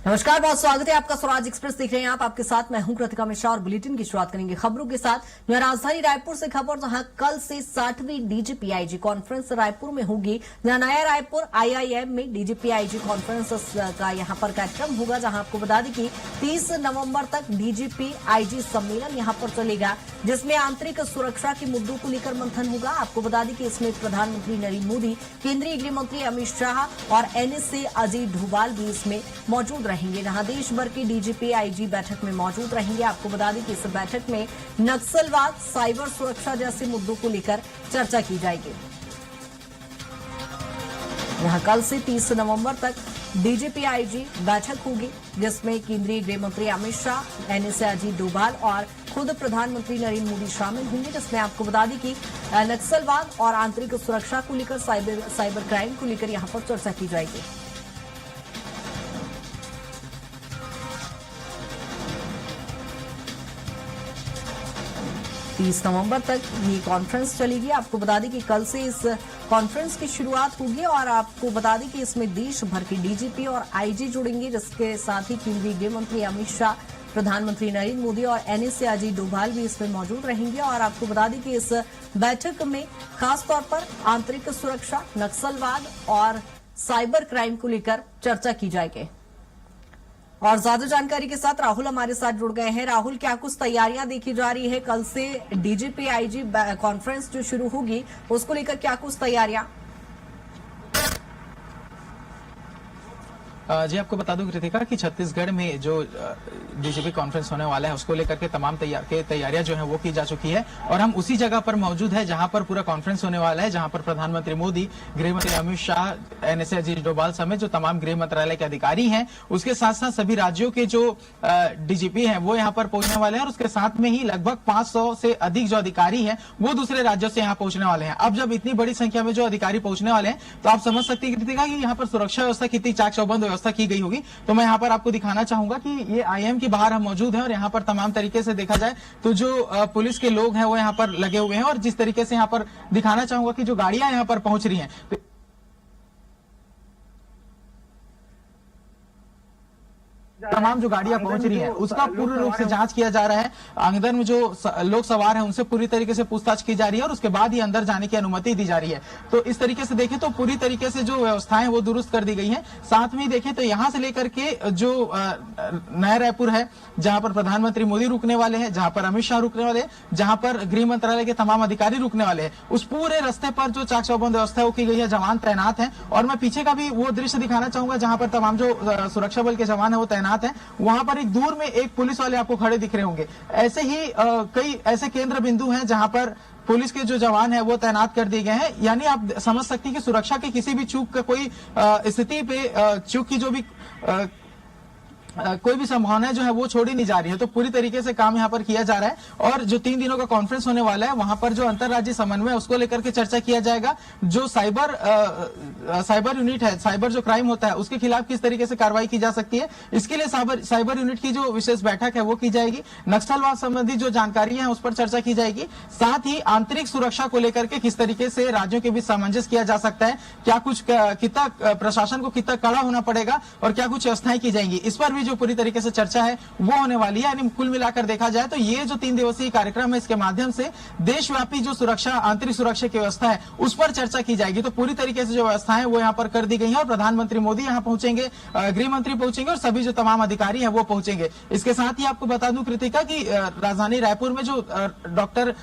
नमस्कार, बहुत स्वागत है आपका। स्वराज एक्सप्रेस देख रहे हैं आप। आपके साथ मैं हूं कृतिका मिश्रा और बुलेटिन की शुरुआत करेंगे खबरों के साथ। राजधानी रायपुर से खबर, जहां कल से 60वीं डीजीपी आईजी कॉन्फ्रेंस रायपुर में होगी। जहां नया रायपुर आईआईएम में डीजीपी आईजी कॉन्फ्रेंस का यहां पर कार्यक्रम होगा। जहां आपको बता दें कि 30 नवंबर तक डीजीपी आईजी सम्मेलन यहां पर चलेगा, जिसमें आंतरिक सुरक्षा के मुद्दों को लेकर मंथन होगा। आपको बता दें कि इसमें प्रधानमंत्री नरेंद्र मोदी, केंद्रीय गृह मंत्री अमित शाह और एनएसए अजय डोभाल भी इसमें मौजूद रहेंगे। जहां देश भर के डीजीपी आईजी बैठक में मौजूद रहेंगे। आपको बता दें कि इस बैठक में नक्सलवाद, साइबर सुरक्षा जैसे मुद्दों को लेकर चर्चा की जाएगी। यहां कल से 30 नवंबर तक डीजीपी आईजी बैठक होगी, जिसमें केंद्रीय गृह मंत्री अमित शाह, एनएसए अजय डोभाल और खुद प्रधानमंत्री नरेंद्र मोदी शामिल होंगे। जिसमें आपको बता दें कि नक्सलवाद और आंतरिक सुरक्षा को लेकर, साइबर क्राइम को लेकर यहां पर चर्चा की जाएगी। 30 नवंबर तक ये कॉन्फ्रेंस चलेगी। आपको बता दें कि कल से इस कॉन्फ्रेंस की शुरुआत होगी और आपको बता दें कि इसमें देश भर के डीजीपी और आईजी जुड़ेंगे, जिसके साथ ही केंद्रीय गृह मंत्री अमित शाह, प्रधानमंत्री नरेंद्र मोदी और एनएसए अजय डोभाल भी इसमें मौजूद रहेंगे। और आपको बता दें कि इस बैठक में खासतौर पर आंतरिक सुरक्षा, नक्सलवाद और साइबर क्राइम को लेकर चर्चा की जाएगी। और ज्यादा जानकारी के साथ राहुल हमारे साथ जुड़ गए हैं। राहुल, क्या कुछ तैयारियां देखी जा रही है? कल से डीजीपी आईजी कॉन्फ्रेंस जो शुरू होगी, उसको लेकर क्या कुछ तैयारियां? जी, आपको बता दूं कृतिका कि छत्तीसगढ़ में जो डीजीपी कॉन्फ्रेंस होने वाला है, उसको लेकर के तमाम तैयारियां जो है वो की जा चुकी है। और हम उसी जगह पर मौजूद है जहां पर पूरा कॉन्फ्रेंस होने वाला है, जहां पर प्रधानमंत्री मोदी, गृह मंत्री अमित शाह, एनएसए अजय डोभाल समेत जो तमाम गृह मंत्रालय के अधिकारी हैं, उसके साथ साथ सभी राज्यों के जो डीजीपी हैं वो यहाँ पर पहुंचने वाले हैं। और उसके साथ में ही लगभग 500 से अधिक जो अधिकारी हैं वो दूसरे राज्यों से यहाँ पहुंचने वाले हैं। अब जब इतनी बड़ी संख्या में जो अधिकारी पहुंचने वाले हैं, तो आप समझ सकते हैं कृतिका कि यहाँ पर सुरक्षा व्यवस्था कितनी चाक चौबंद व्यवस्था की गई होगी। तो मैं यहाँ पर आपको दिखाना चाहूंगा कि ये आईएम के बाहर हम मौजूद हैं और यहाँ पर तमाम तरीके से देखा जाए तो जो पुलिस के लोग हैं वो यहाँ पर लगे हुए हैं। और जिस तरीके से यहाँ पर दिखाना चाहूंगा कि जो गाड़ियां यहाँ पर पहुंच रही हैं, तमाम जो गाड़ियां पहुंच रही हैं उसका पूर्ण रूप से जांच किया जा रहा है। अंदर में जो लोग सवार हैं उनसे पूरी तरीके से पूछताछ की जा रही है और उसके बाद ही अंदर जाने की अनुमति दी जा रही है। तो इस तरीके से देखें तो पूरी तरीके से जो व्यवस्थाएं वो दुरुस्त कर दी गई हैं। साथ में देखें तो यहां से लेकर के जो नया रायपुर है, जहां पर प्रधानमंत्री मोदी रुकने वाले हैं, जहां पर अमित शाह रुकने वाले हैं, जहां पर गृह मंत्रालय के तमाम अधिकारी रुकने वाले हैं, उस पूरे रास्ते पर जो चाक चौबंद व्यवस्था वो की गई है, जवान तैनात है। और मैं पीछे का भी वो दृश्य दिखाना चाहूंगा जहां पर तमाम जो सुरक्षा बल के जवान है वो तैनात है। वहां पर एक दूर में एक पुलिस वाले आपको खड़े दिख रहे होंगे। ऐसे ही कई ऐसे केंद्र बिंदु हैं जहां पर पुलिस के जो जवान है वो तैनात कर दिए गए हैं। यानी आप समझ सकते हैं कि सुरक्षा की किसी भी चूक का कोई स्थिति पे चूक की जो भी कोई भी संभावना जो है वो छोड़ी नहीं जा रही है। तो पूरी तरीके से काम यहाँ पर किया जा रहा है। और जो 3 दिनों का कॉन्फ्रेंस होने वाला है, वहां पर जो अंतर्राज्यीय समन्वय उसको लेकर के चर्चा किया जाएगा। जो साइबर यूनिट है, साइबर जो क्राइम होता है उसके खिलाफ किस तरीके से कार्रवाई की जा सकती है, इसके लिए साइबर यूनिट की जो विशेष बैठक है वो की जाएगी। नक्सलवाद संबंधी जो जानकारी है उस पर चर्चा की जाएगी। साथ ही आंतरिक सुरक्षा को लेकर के किस तरीके से राज्यों के बीच सामंजस्य किया जा सकता है, क्या कुछ कितना प्रशासन को कितना कड़ा होना पड़ेगा और क्या कुछ व्यवस्थाएं की जाएंगी, इस पर भी जो पूरी तरीके से चर्चा है वो होने वाली है। यानी कुल मिलाकर देखा जाए तो ये जो 3 दिवसीय कार्यक्रम है, इसके माध्यम से देशव्यापी जो सुरक्षा, आंतरिक सुरक्षा की व्यवस्था है उस पर चर्चा की जाएगी। तो पूरी तरीके से जो व्यवस्थाएं वो यहाँ पर कर दी गई है और प्रधानमंत्री मोदी यहाँ पहुंचेंगे, गृह मंत्री पहुंचेंगे और सभी जो तमाम अधिकारी हैं वो पहुंचेंगे। इसके साथ ही आपको बता दूं कृतिका कि राजधानी रायपुर में जो डॉक्टर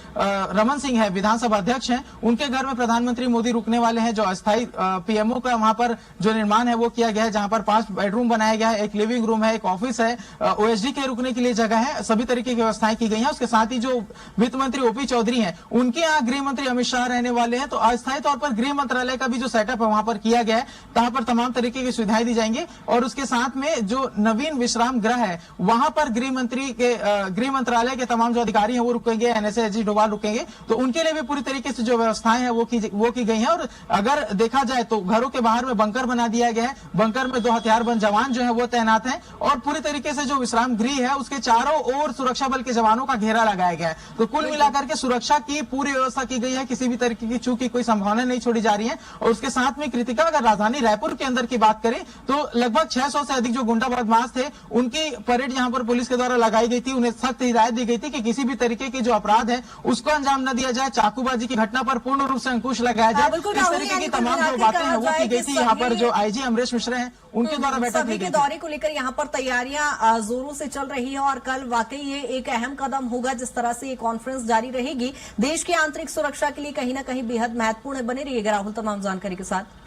रमन सिंह है, विधानसभा अध्यक्ष हैं, उनके घर में प्रधानमंत्री मोदी रुकने वाले हैं। जो अस्थायी पीएमओ का वहां पर जो निर्माण है वो किया गया है, जहां पर 5 बेडरूम बनाया गया है, एक लिविंग रूम है, एक ऑफिस है, ओएसडी के रुकने के लिए जगह है, सभी तरीके की व्यवस्थाएं की गई हैं। उसके साथ ही जो वित्त मंत्री ओपी चौधरी हैं, उनके यहाँ गृह मंत्री अमित शाह रहने वाले हैं। तो अस्थायी तौर पर गृह मंत्रालय का भी जो सेटअप है वहां पर किया गया है, जहां पर तमाम तरीके की सुविधाएं दी जाएंगी। और उसके साथ में जो नवीन विश्राम गृह है वहां पर गृह मंत्रालय के तमाम जो अधिकारी हैं वो रुकेंगे, एनएसए अजय डोभाल रुकेंगे। तो उनके लिए भी पूरी तरीके से जो व्यवस्थाएं हैं वो की गई है। और अगर देखा जाए तो घरों के बाहर में बंकर बना दिया गया है, बंकर में 2 हथियारबंद जवान जो है वो तैनात हैं। और पूरी तरीके से जो विश्राम गृह है उसके चारों ओर सुरक्षा बल के जवानों का घेरा लगाया गया है। तो कुल मिलाकर के सुरक्षा की पूरी व्यवस्था की गई है, किसी भी तरीके की चूक की कोई संभावना नहीं छोड़ी जा रही है। और उसके साथ में कृतिका, अगर राजधानी रायपुर के अंदर की बात करें तो लगभग 600 से अधिक जो गुंडा बदमाश थे उनकी परेड यहां पर पुलिस के द्वारा लगाई गई थी। उन्हें सख्त हिदायत दी गई थी कि किसी भी तरीके के जो अपराध है उसको अंजाम न दिया जाए। चाकूबाजी की घटना पर पूर्ण रूप से अंकुश लगाया जाए। बिल्कुल इस राहुल, तरीके यानी की कुल तमाम मिला जो के बातें कहा हैं वो जाए की गई कि थी। यहाँ पर सभी- जो आईजी अमरेश मिश्रा हैं उनके द्वारा बैठक सभी की के गई थी। दौरे को लेकर यहाँ पर तैयारियां जोरों से चल रही है और कल वाकई ये एक अहम कदम होगा जिस तरह से ये कॉन्फ्रेंस जारी रहेगी। देश की आंतरिक सुरक्षा के लिए कहीं ना कहीं बेहद महत्वपूर्ण बने रहिएगा। राहुल, तमाम जानकारी के साथ।